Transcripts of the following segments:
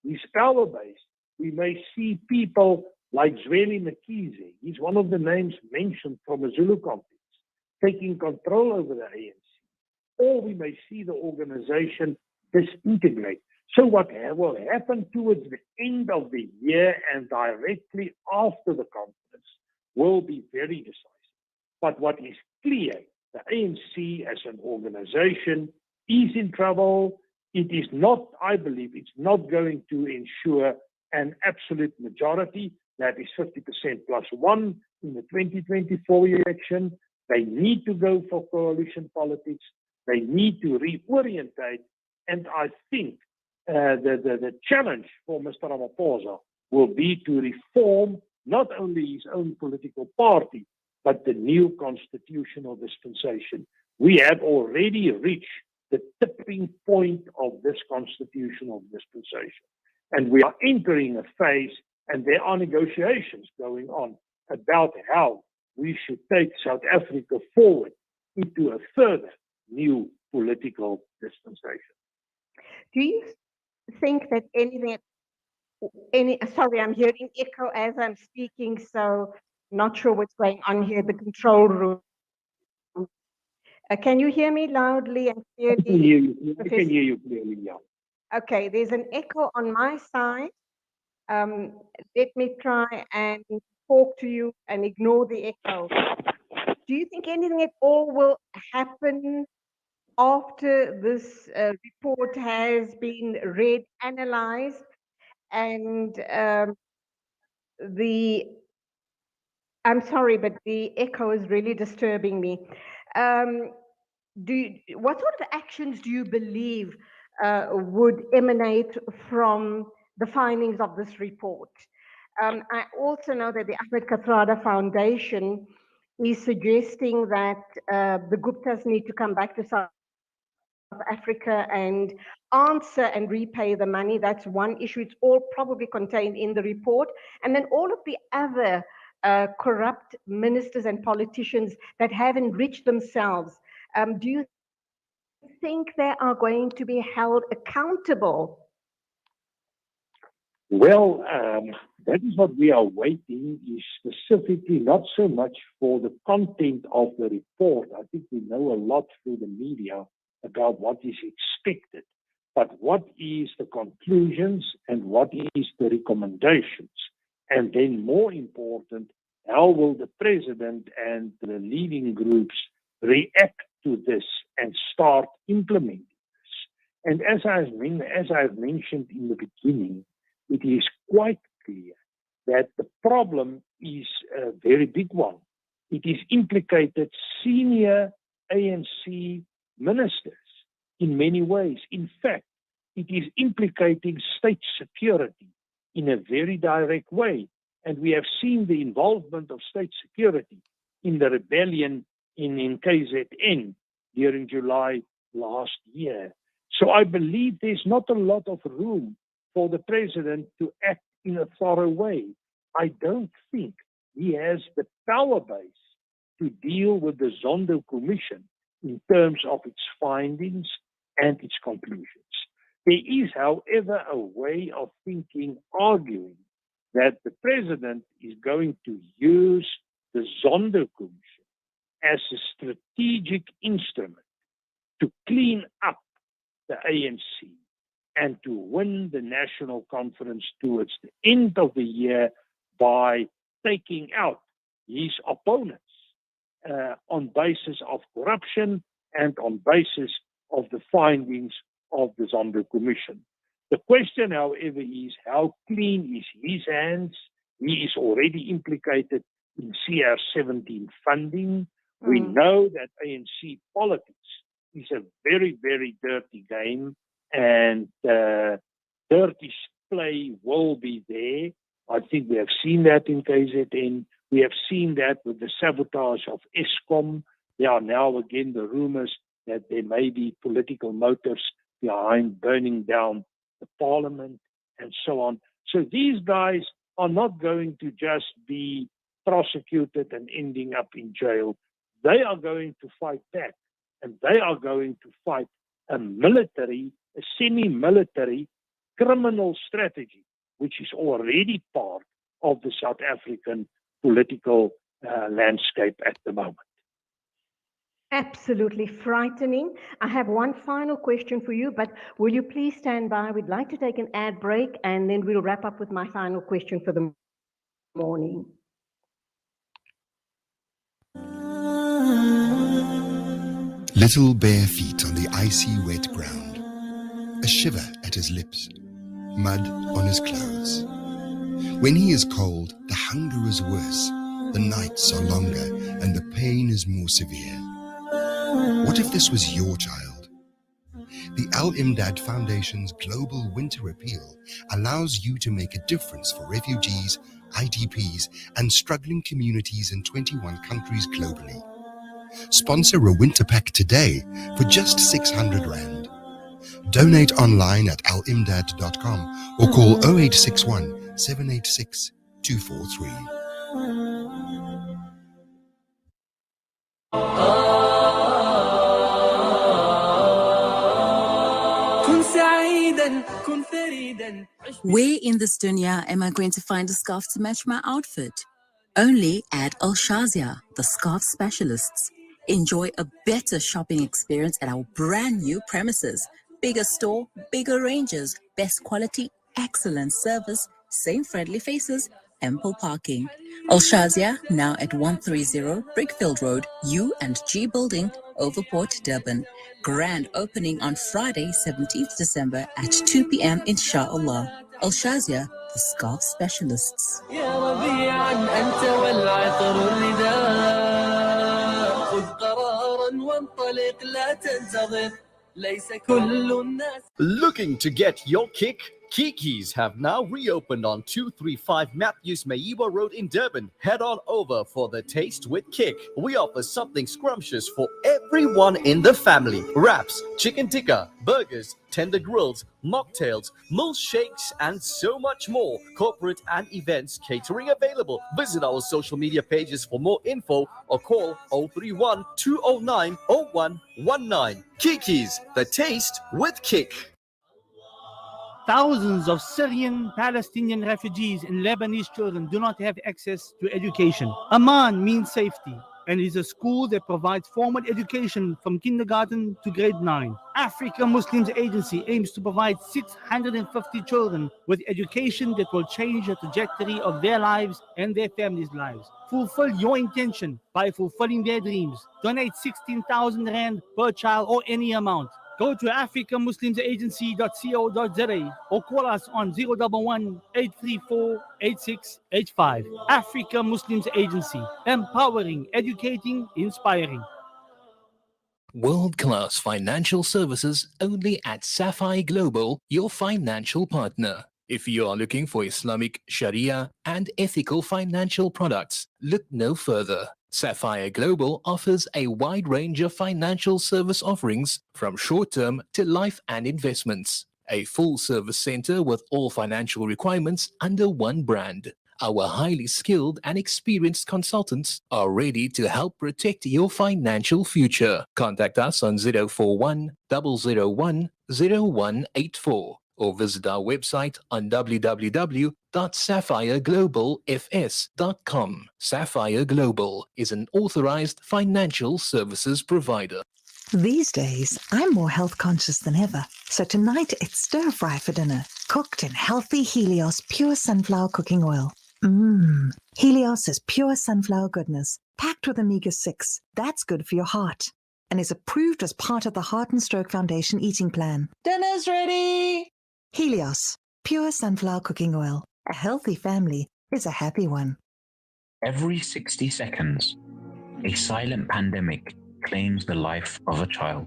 his power base, we may see people like Zweli Mkhize, he's one of the names mentioned from a Zulu conference, taking control over the ANC. Or we may see the organization disintegrate. So what will happen towards the end of the year and directly after the conference will be very decisive. But what is clear, the ANC as an organization is in trouble. It is not, I believe, it's not going to ensure an absolute majority, that is 50% plus one in the 2024 election. They need to go for coalition politics. They need to reorientate. And I think the challenge for Mr. Ramaphosa will be to reform not only his own political party, but the new constitutional dispensation. We have already reached the tipping point of this constitutional dispensation. And we are entering a phase, and there are negotiations going on about how we should take South Africa forward into a further new political dispensation. Do you think that sorry, I'm hearing echo as I'm speaking, so not sure what's going on here, the control room. Can you hear me loudly and clearly? I can hear you clearly, yeah. Okay, there's an echo on my side. Let me try and talk to you and ignore the echo. Do you think anything at all will happen after this report has been read, analyzed, and I'm sorry, but the echo is really disturbing me. What sort of actions do you believe would emanate from the findings of this report? I also know that the Ahmed Kathrada Foundation is suggesting that the Guptas need to come back to South Africa and answer and repay the money. That's one issue. It's all probably contained in the report. And then all of the other corrupt ministers and politicians that have enriched themselves, do you think they are going to be held accountable? Well, that is what we are waiting, is specifically not so much for the content of the report. I think we know a lot through the media about what is expected, but what is the conclusions and what is the recommendations? And then more important, how will the president and the leading groups react to this and start implementing this? And as I've mentioned in the beginning, it is quite clear that the problem is a very big one. It is implicated senior ANC ministers in many ways. In fact, it is implicating state security in a very direct way. And we have seen the involvement of state security in the rebellion in KZN during July last year. So I believe there's not a lot of room for the president to act in a thorough way. I don't think he has the power base to deal with the Zondo Commission in terms of its findings and its conclusions. There is, however, a way of thinking, arguing that the president is going to use the Zondo Commission as a strategic instrument to clean up the ANC and to win the national conference towards the end of the year by taking out his opponents on basis of corruption and on basis of the findings of the Zondo Commission. The question, however, is how clean is his hands? He is already implicated in CR17 funding. We know that ANC politics is a very, very dirty game, and dirty play will be there. I think we have seen that in KZN. We have seen that with the sabotage of Eskom. There are now again the rumors that there may be political motives behind burning down the parliament and so on. So these guys are not going to just be prosecuted and ending up in jail. They are going to fight back, and they are going to fight a military, a semi-military criminal strategy, which is already part of the South African political landscape at the moment. Absolutely frightening. I have one final question for you, but will you please stand by? We'd like to take an ad break, and then we'll wrap up with my final question for the morning. Little bare feet on the icy wet ground, a shiver at his lips, mud on his clothes. When he is cold, the hunger is worse, the nights are longer, and the pain is more severe. What if this was your child? The Al-Imdad Foundation's Global Winter Appeal allows you to make a difference for refugees, IDPs, and struggling communities in 21 countries globally. Sponsor a winter pack today for just 600 Rand. Donate online at alimdad.com or call 0861 786 243. Where in this dunya am I going to find a scarf to match my outfit? Only at Al Shazia, the scarf specialists. Enjoy a better shopping experience at our brand new premises. Bigger store, bigger ranges, best quality, excellent service, same friendly faces, ample parking. Al Shazia, now at 130 Brickfield Road, U and G Building, Overport, Durban. Grand opening on Friday, 17th December at 2 p.m. inshallah. Al Shazia, the scarf specialists. Looking to get your kick? Kiki's have now reopened on 235 Matthews Maiwa Road in Durban. Head on over for the Taste with Kick. We offer something scrumptious for everyone in the family. Wraps, chicken tikka, burgers, tender grills, mocktails, milkshakes, and so much more. Corporate and events catering available. Visit our social media pages for more info or call 031 209 0119. Kiki's, the Taste with Kick. Thousands of Syrian Palestinian refugees and Lebanese children do not have access to education. Amman means safety and is a school that provides formal education from kindergarten to grade 9. Africa Muslims Agency aims to provide 650 children with education that will change the trajectory of their lives and their families' lives. Fulfill your intention by fulfilling their dreams. Donate 16,000 Rand per child or any amount. Go to africamuslimsagency.co.za or call us on 011-834-8685. Africa Muslims Agency, empowering, educating, inspiring. World-class financial services only at Sapphire Global, your financial partner. If you are looking for Islamic, Sharia, and ethical financial products, look no further. Sapphire Global offers a wide range of financial service offerings from short-term to life and investments. A full-service center with all financial requirements under one brand. Our highly skilled and experienced consultants are ready to help protect your financial future. Contact us on 041 001 0184 or visit our website on www.sapphireglobalfs.com. Sapphire Global is an authorized financial services provider. These days, I'm more health conscious than ever. So tonight it's stir fry for dinner, cooked in healthy Helios pure sunflower cooking oil. Helios is pure sunflower goodness, packed with omega-6. That's good for your heart and is approved as part of the Heart and Stroke Foundation eating plan. Dinner's ready! Helios, pure sunflower cooking oil. A healthy family is a happy one. Every 60 seconds, a silent pandemic claims the life of a child.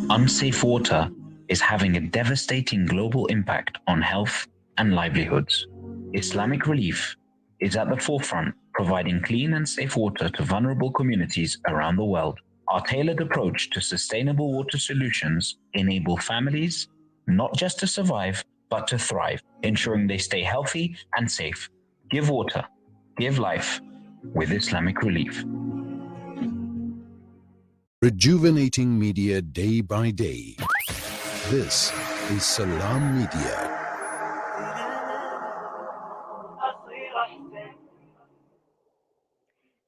Unsafe water is having a devastating global impact on health and livelihoods. Islamic Relief is at the forefront, providing clean and safe water to vulnerable communities around the world. Our tailored approach to sustainable water solutions enable families not just to survive, but to thrive, ensuring they stay healthy and safe. Give water, give life with Islamic Relief. Rejuvenating media day by day. This is Salam Media.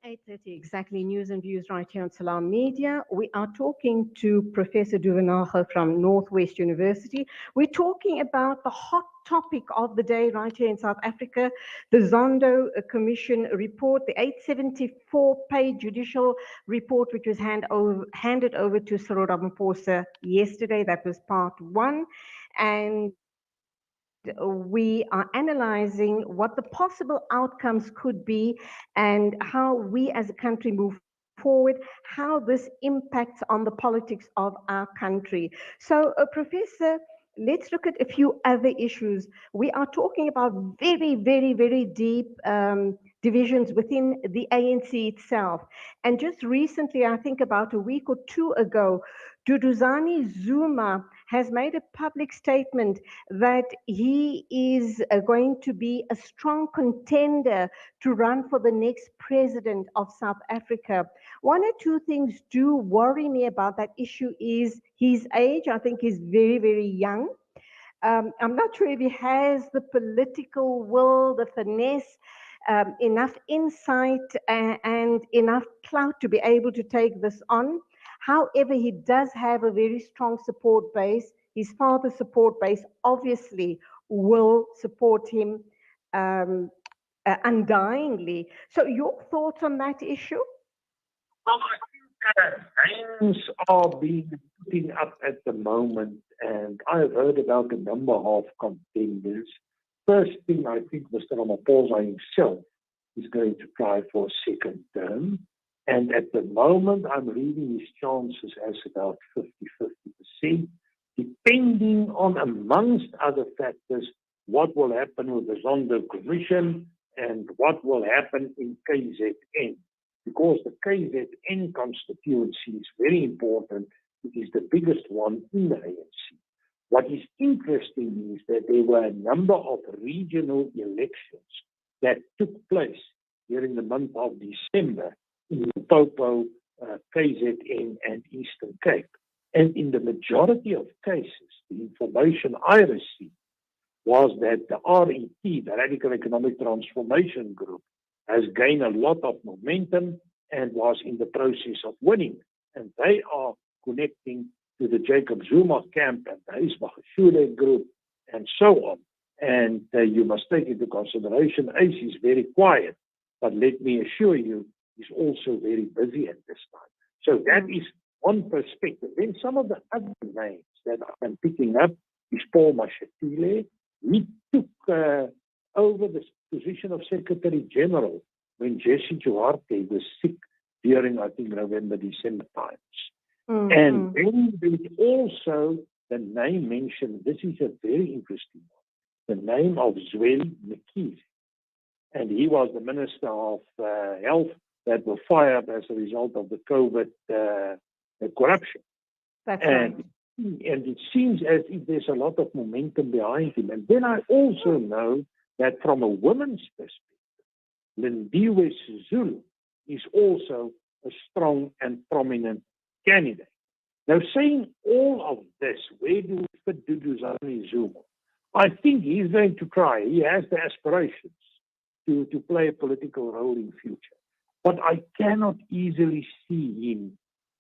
8:30 exactly, news and views right here on Salam Media. We are talking to Professor Duvenhage from Northwest University. We're talking about the hot topic of the day right here in South Africa, the Zondo Commission report, the 874-page judicial report, which was handed over to Cyril Ramaphosa yesterday. That was part one. And we are analyzing what the possible outcomes could be and how we as a country move forward, how this impacts on the politics of our country. So, Professor, let's look at a few other issues. We are talking about very, very, very deep divisions within the ANC itself. And just recently, I think about a week or two ago, Duduzane Zuma has made a public statement that he is going to be a strong contender to run for the next president of South Africa. One or two things do worry me about that issue is his age. I think he's very, very young. I'm not sure if he has the political will, the finesse, enough insight and enough clout to be able to take this on. However, he does have a very strong support base. His father's support base obviously will support him undyingly. So your thoughts on that issue? Well, I think names are being putting up at the moment, and I've heard about a number of contenders. First thing, I think Mr. Ramaphosa himself is going to try for a second term. And at the moment, I'm reading his chances as about 50-50%, depending on, amongst other factors, what will happen with the Zondo Commission and what will happen in KZN. Because the KZN constituency is very important. It is the biggest one in the ANC. What is interesting is that there were a number of regional elections that took place during the month of December in Limpopo, KZN, and Eastern Cape. And in the majority of cases, the information I received was that the RET, the Radical Economic Transformation Group, has gained a lot of momentum and was in the process of winning. And they are connecting to the Jacob Zuma camp and the Isbach group and so on. And you must take into consideration, ACE is very quiet, but let me assure you, he's also very busy at this time. So that is one perspective. Then some of the other names that I'm picking up is Paul Mashatile. He took over the position of Secretary General when Jesse Duarte was sick during, I think, November, December times. Mm-hmm. And then there's also the name mentioned, this is a very interesting one, the name of Zweli Mkhize. And he was the Minister of Health that were fired as a result of the COVID corruption. That's right. And it seems as if there's a lot of momentum behind him. And then I also know that from a woman's perspective, Lindiwe Sizulu is also a strong and prominent candidate. Now, saying all of this, where do we fit Duduzane Zuma? I think he's going to try. He has the aspirations to play a political role in future. But I cannot easily see him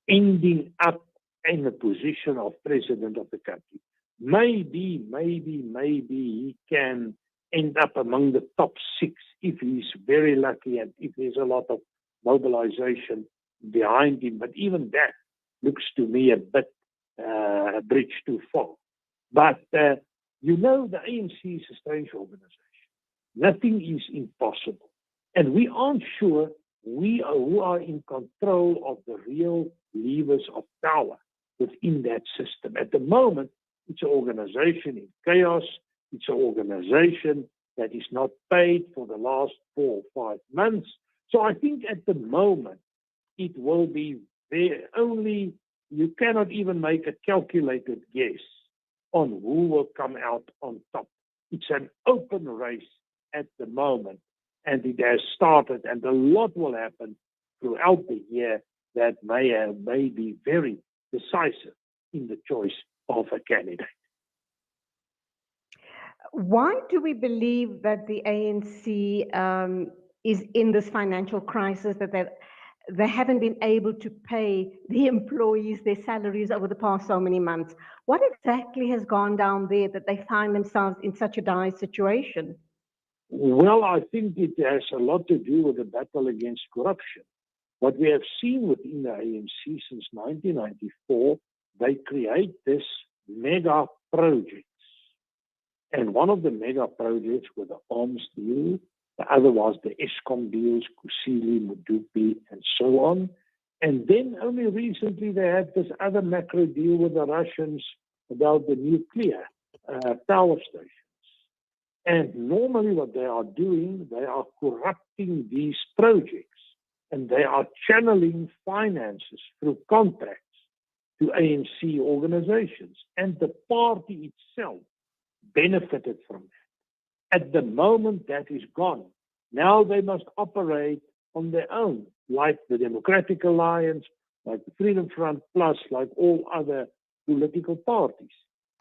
ending up in a position of president of the country. Maybe he can end up among the top 6 if he's very lucky and if there's a lot of mobilization behind him. But even that looks to me a bit a bridge too far. But, the ANC is a strange organization. Nothing is impossible. And we aren't sure who are in control of the real levers of power within that system. At the moment, it's an organization in chaos. It's an organization that is not paid for the last 4 or 5 months. So I think at the moment, it will be there only, you cannot even make a calculated guess on who will come out on top. It's an open race at the moment, and it has started, and a lot will happen throughout the year that may be very decisive in the choice of a candidate. Why do we believe that the ANC is in this financial crisis, that they haven't been able to pay the employees their salaries over the past so many months? What exactly has gone down there that they find themselves in such a dire situation? Well, I think it has a lot to do with the battle against corruption. What we have seen within the ANC since 1994, they create this mega projects. And one of the mega projects was the arms deal. The other was the ESCOM deals, Kusile, Mudupi, and so on. And then only recently they had this other macro deal with the Russians about the nuclear power stations. And normally what they are doing, they are corrupting these projects and they are channeling finances through contracts to ANC organizations. And the party itself benefited from that. At the moment that is gone. Now they must operate on their own, like the Democratic Alliance, like the Freedom Front Plus, like all other political parties.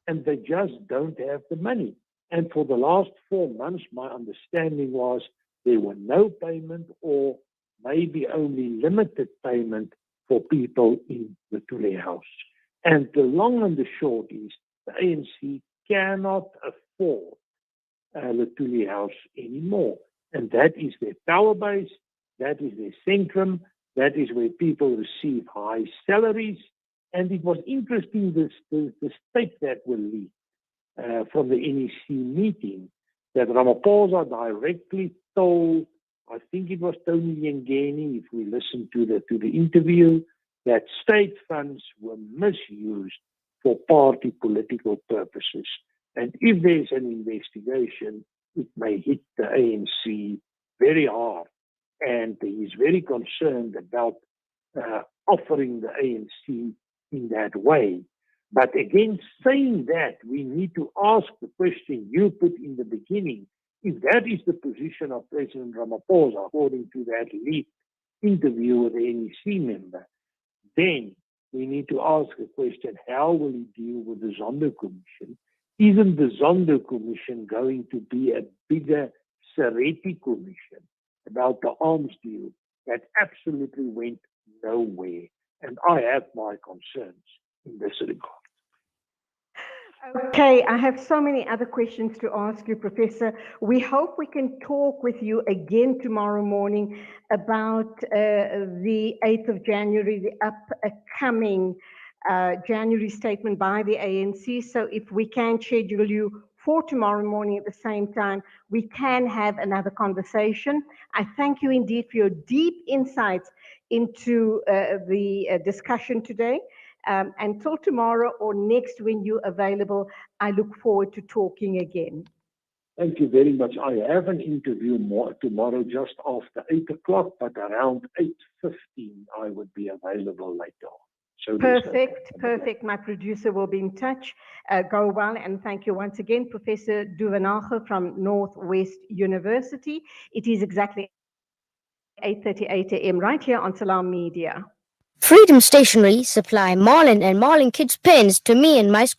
And they just don't have the money. And for the last 4 months, my understanding was there were no payment or maybe only limited payment for people in the Duvenhage. And the long and the short is the ANC cannot afford the Duvenhage anymore. And that is their power base, that is their centrum, that is where people receive high salaries. And it was interesting, the state that will lead from the NEC meeting, that Ramaphosa directly told, I think it was Tony Yengeni, if we listen to the interview, that state funds were misused for party political purposes. And if there's an investigation, it may hit the ANC very hard. And he is very concerned about offering the ANC in that way. But again, saying that, we need to ask the question you put in the beginning. If that is the position of President Ramaphosa, according to that leaked interview with the NEC member, then we need to ask the question, how will he deal with the Zondo Commission? Isn't the Zondo Commission going to be a bigger Sereti Commission about the arms deal that absolutely went nowhere? And I have my concerns in this regard. Okay, I have so many other questions to ask you, Professor. We hope we can talk with you again tomorrow morning about the 8th of January, the upcoming January statement by the ANC. So if we can schedule you for tomorrow morning at the same time, we can have another conversation. I thank you indeed for your deep insights into the discussion today. Until tomorrow or next when you're available, I look forward to talking again. Thank you very much. I have an interview tomorrow just after 8 o'clock, but around 8:15 I would be available later on. So perfect. My producer will be in touch. Go well, and thank you once again, Professor Duvenhage from Northwest University. It is exactly 8:38 a.m. right here on Salam Media. Freedom Stationery supply Marlin and Marlin Kids pens to me and my school.